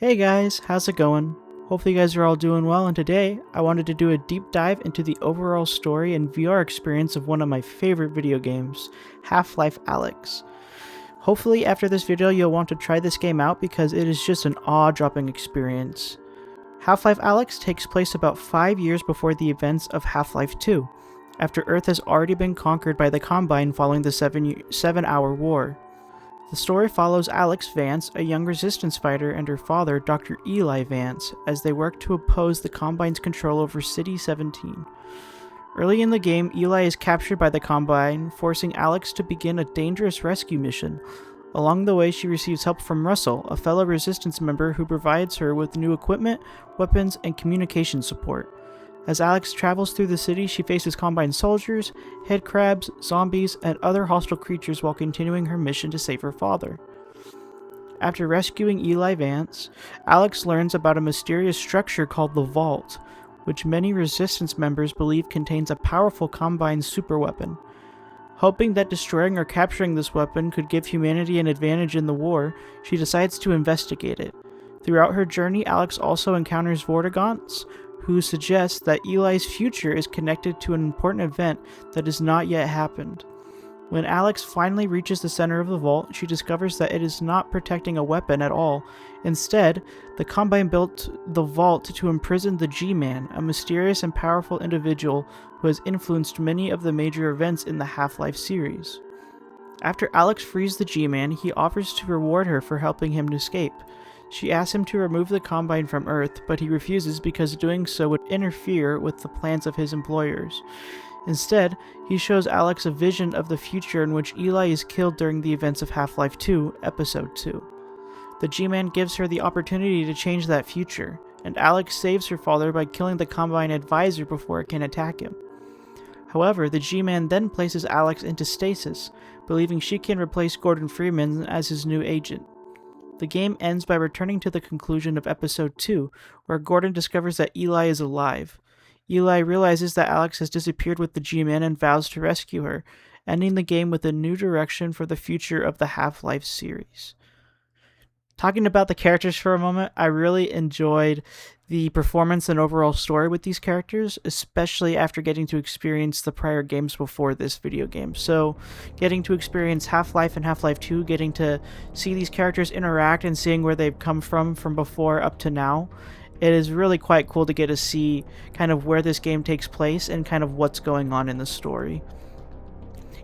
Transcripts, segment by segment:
Hey guys, how's it going? Hopefully you guys are all doing well, and today I wanted to do a deep dive into the overall story and VR experience of one of my favorite video games, Half-Life Alyx. Hopefully after this video you'll want to try this game out because it is just an awe-dropping experience. Half-Life Alyx takes place about 5 years before the events of Half-Life 2, after Earth has already been conquered by the Combine following the 7-hour war. The story follows Alyx Vance, a young resistance fighter, and her father, Dr. Eli Vance, as they work to oppose the Combine's control over City-17. Early in the game, Eli is captured by the Combine, forcing Alyx to begin a dangerous rescue mission. Along the way, she receives help from Russell, a fellow resistance member who provides her with new equipment, weapons, and communication support. As Alyx travels through the city, she faces Combine soldiers, headcrabs, zombies, and other hostile creatures while continuing her mission to save her father. After rescuing Eli Vance, Alyx learns about a mysterious structure called the Vault, which many Resistance members believe contains a powerful Combine superweapon. Hoping that destroying or capturing this weapon could give humanity an advantage in the war, she decides to investigate it. Throughout her journey, Alyx also encounters Vortigaunts, who suggests that Eli's future is connected to an important event that has not yet happened. When Alyx finally reaches the center of the vault, she discovers that it is not protecting a weapon at all. Instead, the Combine built the vault to imprison the G-Man, a mysterious and powerful individual who has influenced many of the major events in the Half-Life series. After Alyx frees the G-Man, he offers to reward her for helping him escape. She asks him to remove the Combine from Earth, but he refuses because doing so would interfere with the plans of his employers. Instead, he shows Alyx a vision of the future in which Eli is killed during the events of Half-Life 2, Episode 2. The G-Man gives her the opportunity to change that future, and Alyx saves her father by killing the Combine advisor before it can attack him. However, the G-Man then places Alyx into stasis, believing she can replace Gordon Freeman as his new agent. The game ends by returning to the conclusion of Episode 2, where Gordon discovers that Eli is alive. Eli realizes that Alyx has disappeared with the G-Man and vows to rescue her, ending the game with a new direction for the future of the Half-Life series. Talking about the characters for a moment, I really enjoyed the performance and overall story with these characters, especially after getting to experience the prior games before this video game. So, getting to experience Half-Life and Half-Life 2, getting to see these characters interact and seeing where they've come from before up to now, it is really quite cool to get to see kind of where this game takes place and kind of what's going on in the story.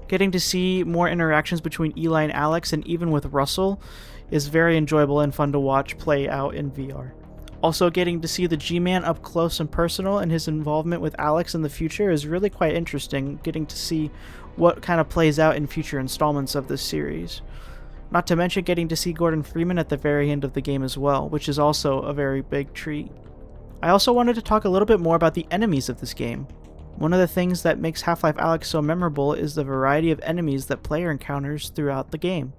Getting to see more interactions between Eli and Alyx, and even with Russell, is very enjoyable and fun to watch play out in VR. Also, getting to see the G-Man up close and personal and his involvement with Alyx in the future is really quite interesting, getting to see what kind of plays out in future installments of this series. Not to mention getting to see Gordon Freeman at the very end of the game as well, which is also a very big treat. I also wanted to talk a little bit more about the enemies of this game. One of the things that makes Half-Life Alyx so memorable is the variety of enemies that player encounters throughout the game.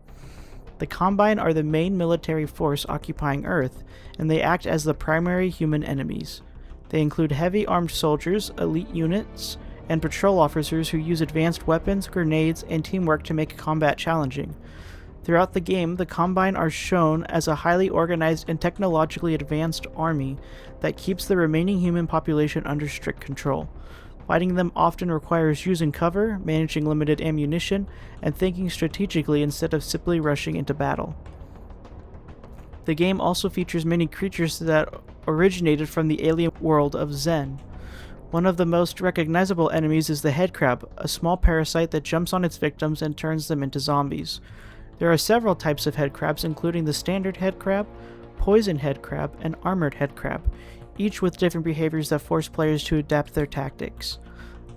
The Combine are the main military force occupying Earth, and they act as the primary human enemies. They include heavy armed soldiers, elite units, and patrol officers who use advanced weapons, grenades, and teamwork to make combat challenging. Throughout the game, the Combine are shown as a highly organized and technologically advanced army that keeps the remaining human population under strict control. Fighting them often requires using cover, managing limited ammunition, and thinking strategically instead of simply rushing into battle. The game also features many creatures that originated from the alien world of Zen. One of the most recognizable enemies is the headcrab, a small parasite that jumps on its victims and turns them into zombies. There are several types of headcrabs, including the standard headcrab, poison headcrab, and armored headcrab, each with different behaviors that force players to adapt their tactics.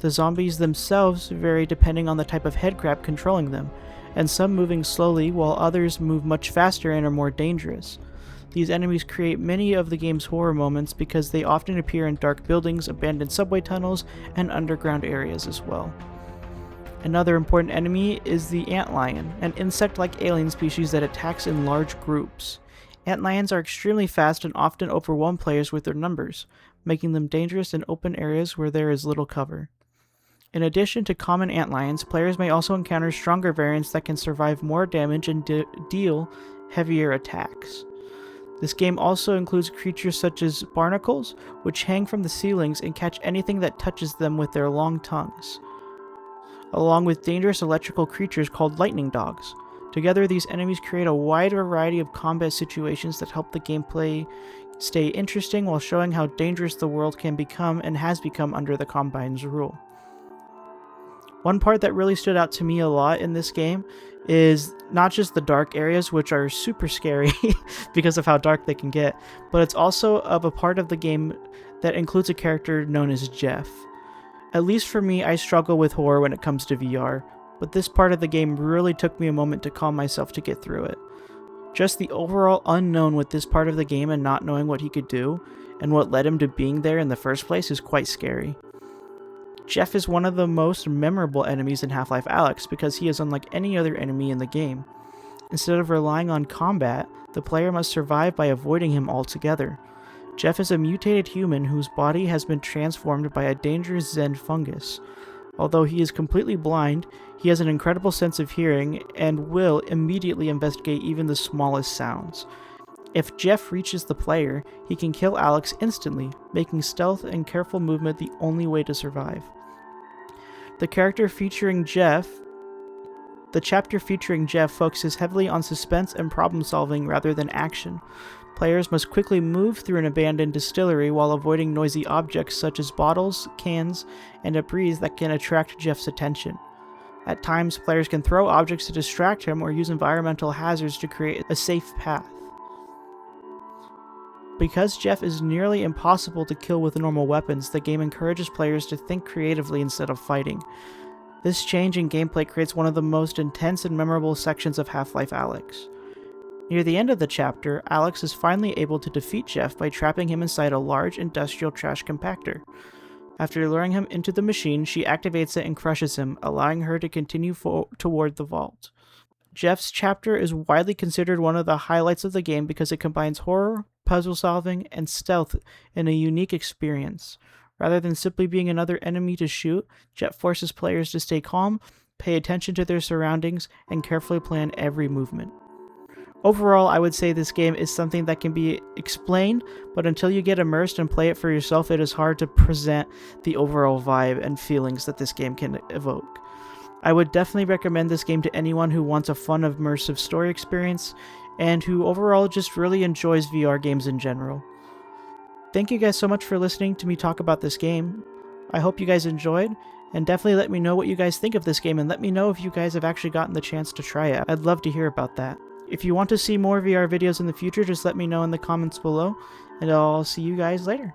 The zombies themselves vary depending on the type of headcrab controlling them, and some moving slowly while others move much faster and are more dangerous. These enemies create many of the game's horror moments because they often appear in dark buildings, abandoned subway tunnels, and underground areas as well. Another important enemy is the antlion, an insect-like alien species that attacks in large groups. Antlions are extremely fast and often overwhelm players with their numbers, making them dangerous in open areas where there is little cover. In addition to common antlions, players may also encounter stronger variants that can survive more damage and deal heavier attacks. This game also includes creatures such as barnacles, which hang from the ceilings and catch anything that touches them with their long tongues, along with dangerous electrical creatures called lightning dogs. Together, these enemies create a wide variety of combat situations that help the gameplay stay interesting while showing how dangerous the world can become and has become under the Combine's rule. One part that really stood out to me a lot in this game is not just the dark areas, which are super scary because of how dark they can get, but it's also of a part of the game that includes a character known as Jeff. At least for me, I struggle with horror when it comes to VR, but this part of the game really took me a moment to calm myself to get through it. Just the overall unknown with this part of the game and not knowing what he could do, and what led him to being there in the first place, is quite scary. Jeff is one of the most memorable enemies in Half-Life Alyx because he is unlike any other enemy in the game. Instead of relying on combat, the player must survive by avoiding him altogether. Jeff is a mutated human whose body has been transformed by a dangerous Zen fungus. Although he is completely blind, he has an incredible sense of hearing and will immediately investigate even the smallest sounds. If Jeff reaches the player, he can kill Alyx instantly, making stealth and careful movement the only way to survive. The chapter featuring Jeff focuses heavily on suspense and problem solving rather than action. Players must quickly move through an abandoned distillery while avoiding noisy objects such as bottles, cans, and debris that can attract Jeff's attention. At times, players can throw objects to distract him or use environmental hazards to create a safe path. Because Jeff is nearly impossible to kill with normal weapons, the game encourages players to think creatively instead of fighting. This change in gameplay creates one of the most intense and memorable sections of Half-Life Alyx. Near the end of the chapter, Alyx is finally able to defeat Jeff by trapping him inside a large industrial trash compactor. After luring him into the machine, she activates it and crushes him, allowing her to continue toward the vault. Jeff's chapter is widely considered one of the highlights of the game because it combines horror, puzzle solving, and stealth in a unique experience. Rather than simply being another enemy to shoot, Jeff forces players to stay calm, pay attention to their surroundings, and carefully plan every movement. Overall, I would say this game is something that can be explained, but until you get immersed and play it for yourself, it is hard to present the overall vibe and feelings that this game can evoke. I would definitely recommend this game to anyone who wants a fun, immersive story experience, and who overall just really enjoys VR games in general. Thank you guys so much for listening to me talk about this game. I hope you guys enjoyed, and definitely let me know what you guys think of this game, and let me know if you guys have actually gotten the chance to try it. I'd love to hear about that. If you want to see more VR videos in the future, just let me know in the comments below, and I'll see you guys later.